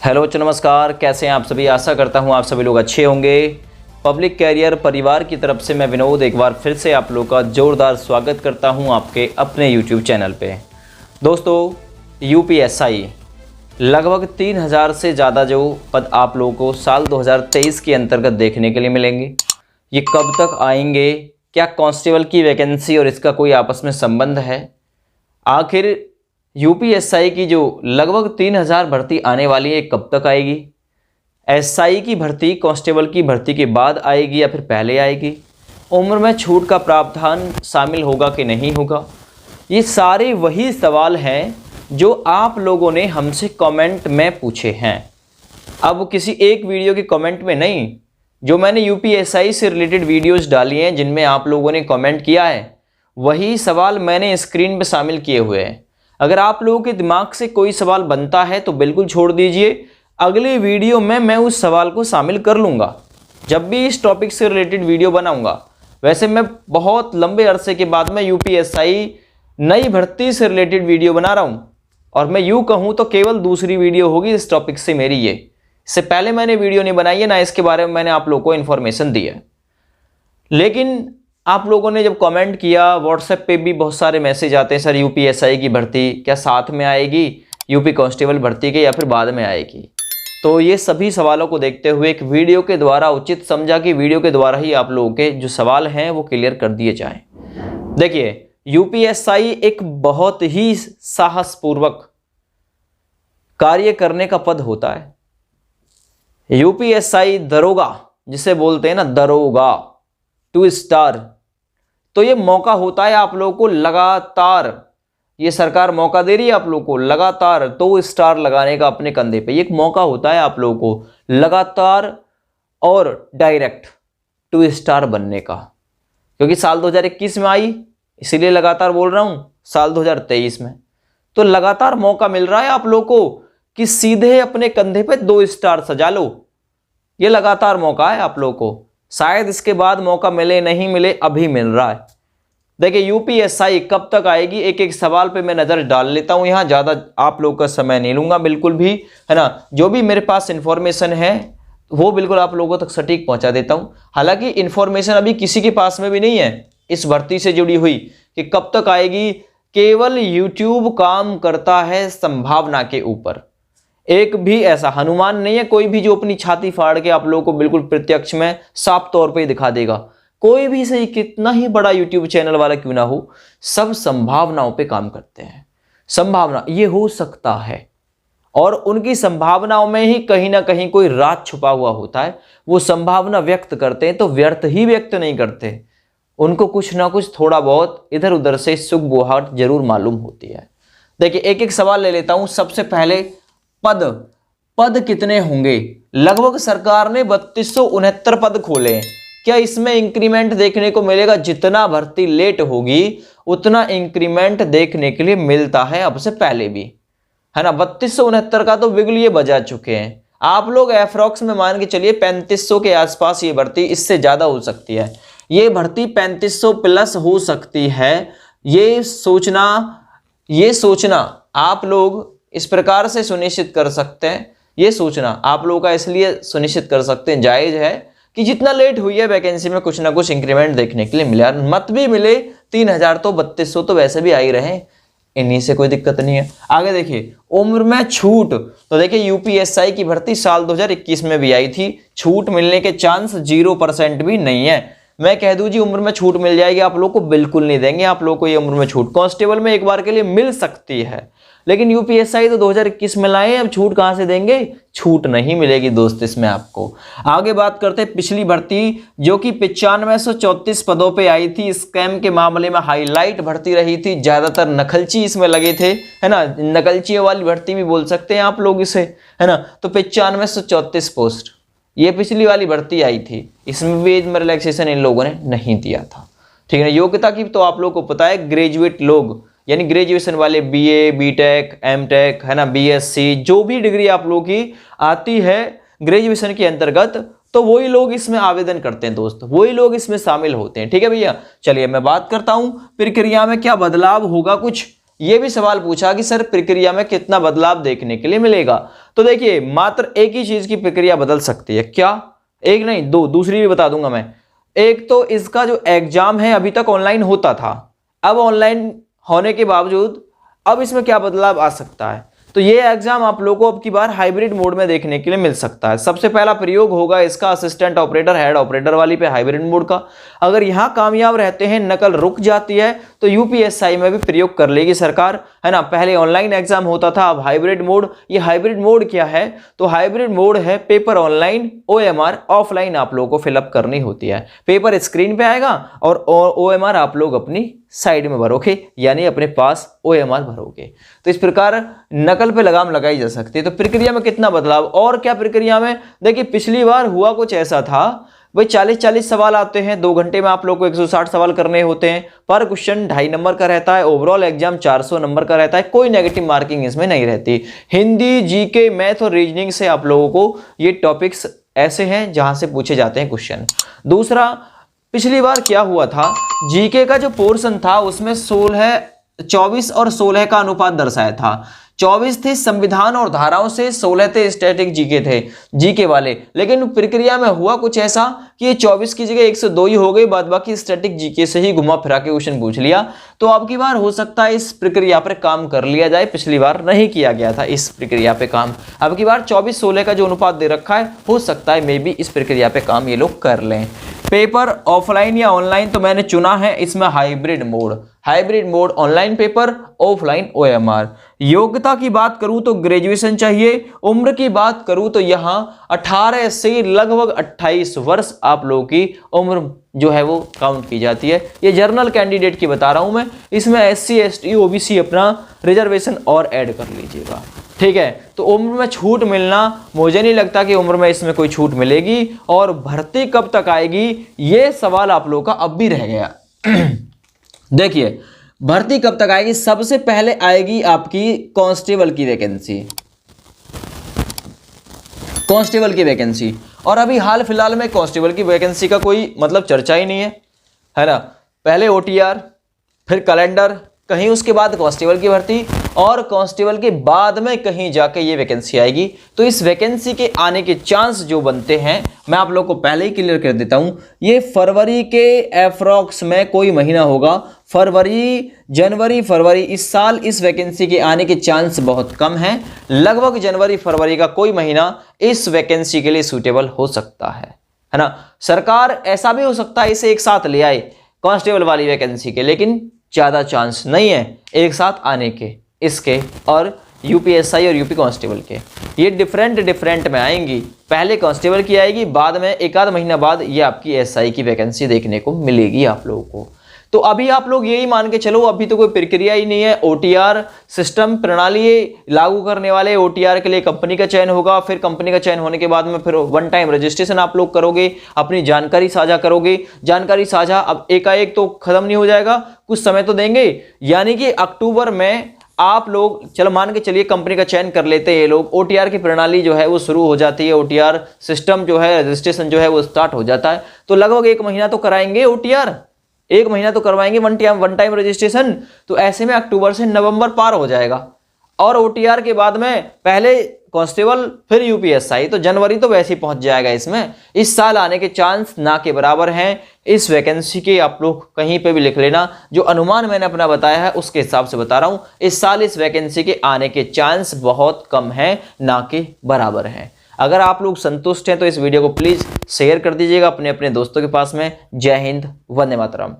Hello बच्चों, नमस्कार। कैसे हैं आप सभी? आशा करता हूं आप सभी लोग अच्छे होंगे। पब्लिक कैरियर परिवार की तरफ से मैं विनोद एक बार फिर से आप लोग का जोरदार स्वागत करता हूं आपके अपने यूट्यूब चैनल पे। दोस्तों, यूपीएसआई लगभग 3000 से ज़्यादा जो पद आप लोगों को साल 2023 के अंतर्गत देखने के लिए मिलेंगे। ये कब तक आएंगे? क्या कांस्टेबल की वैकेंसी और इसका कोई आपस में संबंध है? आखिर यूपीएसआई की जो लगभग 3000 भर्ती आने वाली है, कब तक आएगी? एसआई की भर्ती कांस्टेबल की भर्ती के बाद आएगी या फिर पहले आएगी? उम्र में छूट का प्रावधान शामिल होगा कि नहीं होगा? ये सारे वही सवाल हैं जो आप लोगों ने हमसे कमेंट में पूछे हैं। अब किसी एक वीडियो के कमेंट में नहीं, जो मैंने यूपीएसआई से रिलेटेड वीडियोस डाली हैं जिनमें आप लोगों ने कमेंट किया है, वही सवाल मैंने स्क्रीन पर शामिल किए हुए हैं। अगर आप लोगों के दिमाग से कोई सवाल बनता है तो बिल्कुल छोड़ दीजिए, अगली वीडियो में मैं उस सवाल को शामिल कर लूँगा जब भी इस टॉपिक से रिलेटेड वीडियो बनाऊँगा। वैसे मैं बहुत लंबे अरसे के बाद में यूपीएसआई नई भर्ती से रिलेटेड वीडियो बना रहा हूँ, और मैं यूँ कहूँ तो केवल दूसरी वीडियो होगी इस टॉपिक से मेरी। ये इससे पहले मैंने वीडियो नहीं बनाई है, ना इसके बारे में मैंने आप लोगों को इन्फॉर्मेशन दी है। लेकिन आप लोगों ने जब कमेंट किया, व्हाट्सएप पे भी बहुत सारे मैसेज आते हैं, सर यूपीएसआई की भर्ती क्या साथ में आएगी यूपी कांस्टेबल भर्ती के या फिर बाद में आएगी? तो ये सभी सवालों को देखते हुए एक वीडियो के द्वारा उचित समझा कि वीडियो के द्वारा ही आप लोगों के जो सवाल हैं वो क्लियर कर दिए जाएं। देखिए, यूपीएसआई एक बहुत ही साहसपूर्वक कार्य करने का पद होता है। यूपीएसआई दरोगा जिसे बोलते हैं ना, दरोगा 2 स्टार, तो ये मौका होता है आप लोगों को लगातार, ये सरकार मौका दे रही है आप लोगों को लगातार 2 स्टार लगाने का अपने कंधे पे। ये एक मौका होता है आप लोगों को लगातार और डायरेक्ट 2 स्टार बनने का, क्योंकि साल 2021 में आई, इसीलिए लगातार बोल रहा हूं, साल 2023 में तो लगातार मौका मिल रहा है आप लोगों को कि सीधे अपने कंधे पे 2 स्टार सजा लो। ये लगातार मौका है आप लोगों को, शायद इसके बाद मौका मिले नहीं मिले, अभी मिल रहा है। देखिए, यूपीएसआई कब तक आएगी, एक एक सवाल पे मैं नज़र डाल लेता हूं। यहाँ ज़्यादा आप लोगों का समय नहीं लूंगा बिल्कुल भी, है ना। जो भी मेरे पास इंफॉर्मेशन है वो बिल्कुल आप लोगों तक सटीक पहुंचा देता हूं। हालांकि इंफॉर्मेशन अभी किसी के पास में भी नहीं है इस भर्ती से जुड़ी हुई कि कब तक आएगी। केवल यूट्यूब काम करता है संभावना के ऊपर। एक भी ऐसा हनुमान नहीं है कोई भी जो अपनी छाती फाड़ के आप लोगों को बिल्कुल प्रत्यक्ष में साफ तौर पे दिखा देगा। कोई भी सही, कितना ही बड़ा यूट्यूब चैनल वाला क्यों ना हो, सब संभावनाओं पे काम करते हैं। संभावना ये हो सकता है, और उनकी संभावनाओं में ही कहीं ना कहीं कोई राज छुपा हुआ होता है। वो संभावना व्यक्त करते हैं तो व्यर्थ ही व्यक्त नहीं करते, उनको कुछ ना कुछ थोड़ा बहुत इधर उधर से सुगबुहाट जरूर मालूम होती है। देखिए, एक एक सवाल ले लेता हूं। सबसे पहले पद कितने होंगे? लगभग सरकार ने 3269 पद खोले हैं। क्या इसमें इंक्रीमेंट देखने को मिलेगा? जितना भर्ती लेट होगी उतना इंक्रीमेंट देखने के लिए मिलता है अब से पहले भी, है ना। 3269 का तो बिगुल ये बजा चुके हैं। आप लोग एफ्रॉक्स में मान के चलिए 3500 के आसपास ये भर्ती, इससे ज्यादा हो सकती है। ये भर्ती 3500 प्लस हो सकती है। ये सोचना आप लोग इस प्रकार से सुनिश्चित कर सकते हैं। ये सोचना आप लोगों का इसलिए सुनिश्चित कर सकते हैं, जायज है, कि जितना लेट हुई है वैकेंसी में कुछ ना कुछ इंक्रीमेंट देखने के लिए मिला। मत भी मिले 3000 तो 3200 तो वैसे भी आ ही रहे, इन्हीं से कोई दिक्कत नहीं है। आगे देखिए, उम्र में छूट, तो देखिए यूपीएसआई की भर्ती साल 2021 में भी आई थी। छूट मिलने के चांस 0% भी नहीं है। मैं कह दूं जी उम्र में छूट मिल जाएगी, आप लोग को बिल्कुल नहीं देंगे। आप लोग को ये उम्र में छूट कांस्टेबल में एक बार के लिए मिल सकती है, लेकिन यूपीएसआई तो 2021 में लाए, अब छूट कहां से देंगे? छूट नहीं मिलेगी दोस्त इसमें आपको। आगे बात करते हैं पिछली भर्ती, जो कि 9534 पदों पे आई थी। स्कैम के मामले में हाईलाइट भर्ती रही थी, ज्यादातर नकलची इसमें लगे थे, है ना। नकलचियों वाली भर्ती भी बोल सकते हैं आप लोग इसे, है ना। तो 9534 पोस्ट ये पिछली वाली भर्ती आई थी। इसमें भी एज में रिलैक्सेशन इन लोगों ने नहीं दिया था, ठीक है। योग्यता की तो आप लोग को पता है, ग्रेजुएट लोग यानी ग्रेजुएशन वाले, बीए, बीटेक, एमटेक, है ना, बीएससी, जो भी डिग्री आप लोगों की आती है ग्रेजुएशन के अंतर्गत, तो वही लोग इसमें आवेदन करते हैं दोस्त, वही लोग इसमें शामिल होते हैं, ठीक है भैया। चलिए मैं बात करता हूं प्रक्रिया में क्या बदलाव होगा। कुछ ये भी सवाल पूछा कि सर प्रक्रिया में कितना बदलाव देखने के लिए मिलेगा, तो देखिए मात्र एक ही चीज की प्रक्रिया बदल सकती है, क्या? एक नहीं दो, दूसरी भी बता दूंगा मैं। एक तो इसका जो एग्जाम है अभी तक ऑनलाइन होता था, अब ऑनलाइन होने के बावजूद अब इसमें क्या बदलाव आ सकता है, तो ये एग्जाम आप लोगों को अब की बार हाइब्रिड मोड में देखने के लिए मिल सकता है। सबसे पहला प्रयोग होगा इसका असिस्टेंट ऑपरेटर हेड ऑपरेटर वाली पे हाइब्रिड मोड का। अगर यहां कामयाब रहते हैं, नकल रुक जाती है, तो यूपीएससी में भी प्रयोग कर लेगी सरकार, है ना। पहले ऑनलाइन एग्जाम होता था, अब हाइब्रिड मोड। ये हाइब्रिड मोड क्या है, तो हाइब्रिड मोड है पेपर ऑनलाइन, ओएमआर ऑफलाइन आप लोगों को फिलअप करनी होती है। पेपर स्क्रीन पे आएगा और ओएमआर आप लोग अपनी साइड में भरोगे, यानी अपने पास ओएमआर भरोगे। तो इस प्रकार नकल पे लगाम लगाई जा सकती है। तो प्रक्रिया में कितना बदलाव, और क्या प्रक्रिया में, देखिए पिछली बार हुआ कुछ ऐसा था, भाई 40-40 सवाल आते हैं, 2 घंटे में आप लोग को 160 सवाल करने होते हैं, पर क्वेश्चन 2.5 नंबर का रहता है, ओवरऑल एग्जाम 400 नंबर का रहता है, कोई नेगेटिव मार्किंग इसमें नहीं रहती। हिंदी, जीके, मैथ और रीजनिंग से आप लोगों को ये टॉपिक्स ऐसे हैं जहां से पूछे जाते हैं क्वेश्चन। दूसरा, पिछली बार क्या हुआ था, जीके का जो पोर्शन था उसमें 24 और 16 का अनुपात दर्शाया था। 24 थे संविधान और धाराओं से, 16 थे स्टैटिक जीके थे, जीके वाले। लेकिन प्रक्रिया में हुआ कुछ ऐसा कि ये 24 की जगह 102 ही हो गई, बाद बाकी स्टैटिक जीके से ही घुमा फिरा के क्वेश्चन पूछ लिया। तो अब की बार हो सकता है इस प्रक्रिया पर काम कर लिया जाए, पिछली बार नहीं किया गया था इस प्रक्रिया पे काम। अब की बार 24-16 का जो अनुपात दे रखा है, हो सकता है मे बी इस प्रक्रिया पे काम ये लोग कर लें। पेपर ऑफलाइन या ऑनलाइन, तो मैंने चुना है इसमें hybrid mode. Hybrid mode, online paper, offline OMR. योग्यता की बात करूं तो ग्रेजुएशन चाहिए। उम्र की बात करूं तो यहां 18 से लगभग 28 वर्ष आप लोगों की उम्र जो है वो काउंट की जाती है। ये जनरल कैंडिडेट की बता रहा हूं मैं, इसमें SC ST OBC अपना रिजर्वेशन और ऐड कर लीजिएगा, ठीक है। तो उम्र में छूट मिलना, मुझे नहीं लगता कि उम्र में इसमें कोई छूट मिलेगी। और भर्ती कब तक आएगी, ये सवाल आप लोगों का अब भी रह गया। देखिए भर्ती कब तक आएगी, सबसे पहले आएगी आपकी कांस्टेबल की वैकेंसी, कांस्टेबल की वैकेंसी। और अभी हाल फिलहाल में कांस्टेबल की वैकेंसी का कोई मतलब चर्चा ही नहीं है ना। पहले OTR, फिर कैलेंडर, कहीं उसके बाद कांस्टेबल की भर्ती, और कांस्टेबल के बाद में कहीं जाके ये वैकेंसी आएगी। तो इस वैकेंसी के आने के चांस जो बनते हैं, मैं आप लोग को पहले ही क्लियर कर देता हूं। ये फरवरी के एप्रोक्स में कोई महीना होगा, फरवरी, जनवरी, फरवरी, इस साल इस वैकेंसी के आने के चांस बहुत कम हैं। लगभग जनवरी फरवरी का कोई महीना इस वैकेंसी के लिए सूटेबल हो सकता है ना। सरकार ऐसा भी हो सकता है इसे एक साथ ले आए कांस्टेबल वाली वैकेंसी के, लेकिन ज्यादा चांस नहीं है एक साथ आने के इसके और यूपीएसआई और यूपी कांस्टेबल के। ये डिफरेंट में आएंगी, पहले कांस्टेबल की आएगी, बाद में एक आध महीना बाद ये आपकी एसआई की वैकेंसी देखने को मिलेगी आप लोगों को। तो अभी आप लोग यही मान के चलो, अभी तो कोई प्रक्रिया ही नहीं है। ओटीआर सिस्टम प्रणाली लागू करने वाले, ओटीआर के लिए कंपनी का चयन होगा, फिर कंपनी का चयन होने के बाद में फिर वन टाइम रजिस्ट्रेशन आप लोग करोगे, अपनी जानकारी साझा करोगे। जानकारी साझा अब एकाएक तो खत्म नहीं हो जाएगा, कुछ समय तो देंगे, यानी कि अक्टूबर में आप लोग चलो मान के चलिए कंपनी का चयन कर लेते हैं ये लोग, ओटीआर की प्रणाली जो है वो शुरू हो जाती है, ओटीआर सिस्टम जो है रजिस्ट्रेशन जो है वो स्टार्ट हो जाता है। तो लगभग 1 महीना तो कराएंगे ओटीआर, 1 महीना तो करवाएंगे वन टाइम रजिस्ट्रेशन। तो ऐसे में अक्टूबर से नवंबर पार हो जाएगा, और ओटीआर के बाद में पहले कांस्टेबल फिर यूपीएसआई, तो जनवरी तो वैसे ही पहुंच जाएगा इसमें। इस साल आने के चांस ना के बराबर हैं इस वैकेंसी के। आप लोग कहीं पे भी लिख लेना, जो अनुमान मैंने अपना बताया है उसके हिसाब से बता रहा हूं, इस साल इस वैकेंसी के आने के चांस बहुत कम हैं, ना के बराबर हैं। अगर आप लोग संतुष्ट हैं तो इस वीडियो को प्लीज शेयर कर दीजिएगा अपने अपने दोस्तों के पास में। जय हिंद, वंदे मातरम।